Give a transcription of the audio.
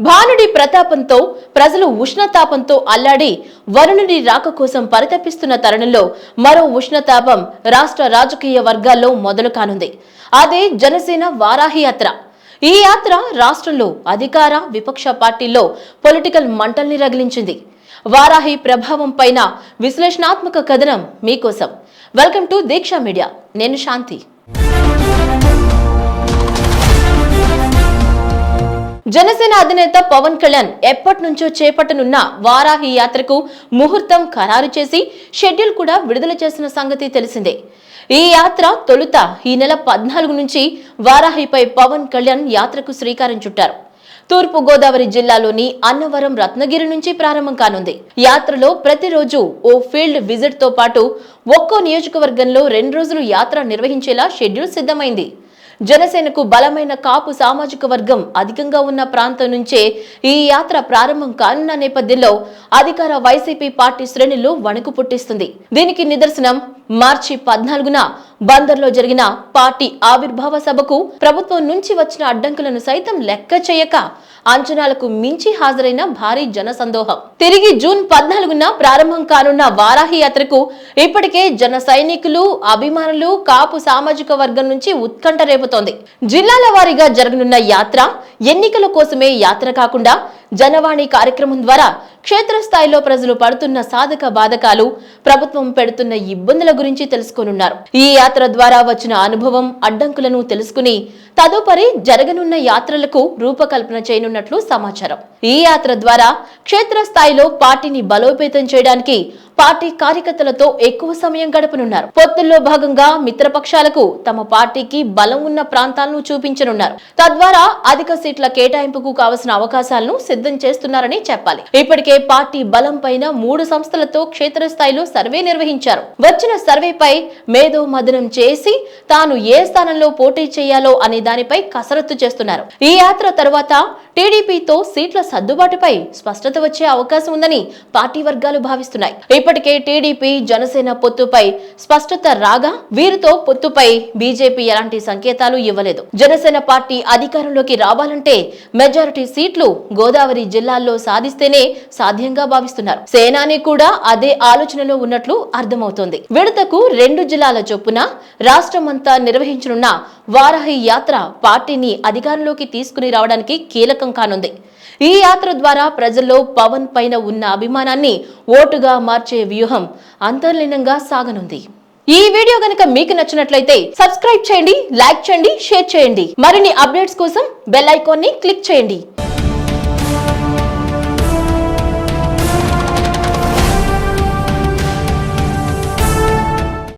భానుడి ప్రతాపంతో ప్రజలు ఉష్ణతాపంతో అల్లాడి వరుణుడి రాక కోసం పరితపిస్తున్న తరుణంలో మరో ఉష్ణతాపం రాష్ట్ర రాజకీయ వర్గాల్లో మొదలు కానుంది. అదే జనసేన వారాహి యాత్ర. ఈ యాత్ర రాష్ట్రంలో అధికార విపక్ష పార్టీల్లో పొలిటికల్ మంటల్ని రగిలించింది. వారాహి ప్రభావం పైన విశ్లేషణాత్మక కథనం మీకోసం. Welcome to Deeksha Media. నేను శాంతి. జనసేన అధినేత పవన్ కళ్యాణ్ ఎప్పటి నుంచో చేపట్టనున్న వారాహి యాత్రకు ముహూర్తం ఖరారు చేసి షెడ్యూల్ కూడా విడుదల చేసిన సంగతి తెలిసిందే. ఈ యాత్ర తొలుత ఈ నెల 14 నుంచి వారాహిపై పవన్ కళ్యాణ్ యాత్రకు శ్రీకారం చుట్టారు. తూర్పు గోదావరి జిల్లాలోని అన్నవరం, రత్నగిరి నుంచి ప్రారంభం కానుంది. యాత్రలో ప్రతిరోజు ఓ ఫీల్డ్ విజిట్ తో పాటు ఒక్కో నియోజకవర్గంలో 2 రోజులు యాత్ర నిర్వహించేలా షెడ్యూల్ సిద్ధమైంది. జనసేనకు బలమైన కాపు సామాజిక వర్గం అధికంగా ఉన్న ప్రాంతం నుంచే ఈ యాత్ర ప్రారంభం కానున్న నేపథ్యంలో అధికార వైసీపీ పార్టీ శ్రేణుల్లో వణుకు పుట్టిస్తుంది. దీనికి నిదర్శనం మార్చి 14న బందర్లో జరిగిన పార్టీ ఆవిర్భావ సభకు ప్రభుత్వం నుంచి వచ్చిన అడ్డంకులను సైతం లెక్క చేయక అంచనాలకు మించి హాజరైన భారీ జనసందోహం. తిరిగి జూన్ 14న ప్రారంభం కానున్న వారాహి యాత్రకు ఇప్పటికే జన సైనికులు, అభిమానులు, కాపు సామాజిక వర్గం నుంచి ఉత్కంఠ రేపుతోంది. జిల్లాల వారీగా జరగనున్న యాత్ర ఎన్నికల కోసమే యాత్ర కాకుండా జనవాణి కార్యక్రమం ద్వారా క్షేత్రస్థాయిలో ప్రజలు పడుతున్న సాధక బాధకాలు, ప్రభుత్వం పెడుతున్న ఇబ్బందుల గురించి తెలుసుకోనున్నారు. ఈ యాత్ర ద్వారా వచ్చిన అనుభవం, అడ్డంకులను తెలుసుకుని తదుపరి జరగనున్న యాత్రలకు రూపకల్పన చేయనున్నట్లు సమాచారం. ఈ యాత్ర ద్వారా క్షేత్రస్థాయిలో పార్టీని బలోపేతం చేయడానికి పార్టీ కార్యకర్తలతో ఎక్కువ సమయం గడపనున్నారు. పొత్తుల్లో భాగంగా మిత్రపక్షాలకు తమ పార్టీకి బలం ఉన్న ప్రాంతాలను చూపించనున్నారు. తద్వారా అధిక సీట్ల కేటాయింపుకు కావలసిన అవకాశాలను సిద్ధం చేస్తున్నారని చెప్పాలి. ఇప్పటికే పార్టీ బలం పైన 3 సంస్థలతో క్షేత్రస్థాయిలో సర్వే నిర్వహించారు. వచ్చిన సర్వేపై మేధో మదనం చేసి తాను ఏ స్థానంలో పోటీ చేయాలో అనే దానిపై కసరత్తు చేస్తున్నారు. ఈ యాత్ర తర్వాత టీడీపీతో సీట్ల సర్దుబాటుపై స్పష్టత వచ్చే అవకాశం ఉందని పార్టీ వర్గాలు భావిస్తున్నాయి. ఇప్పటికే టీడీపీ జనసేన పొత్తుపై స్పష్టత రాగా వీరితో పొత్తుపై బీజేపీ ఎలాంటి సంకేతాలు ఇవ్వలేదు. జనసేన పార్టీ అధికారంలోకి రావాలంటే మెజారిటీ సీట్లు గోదావరి జిల్లాల్లో సాధిస్తేనే సాధ్యంగా భావిస్తున్నారు. సేనాని కూడా అదే ఆలోచనలో ఉన్నట్లు అర్థమవుతోంది. విడతకు 2 జిల్లాల చొప్పున రాష్ట్రమంతా నిర్వహించనున్న వారాహి యాత్ర పార్టీని అధికారంలోకి తీసుకుని రావడానికి కీలకం కానుంది. ఈ యాత్ర ద్వారా ప్రజల్లో పవన్ పైన ఉన్న అభిమానాన్ని ఓటుగా మార్చే వ్యూహం అంతర్లీనంగా సాగనుంది. ఈ వీడియో గనుక మీకు నచ్చినట్లయితే సబ్స్క్రైబ్ చేయండి, లైక్ చేయండి, షేర్ చేయండి. మరిన్ని అప్డేట్స్ కోసం బెల్ ఐకాన్ ని క్లిక్ చేయండి.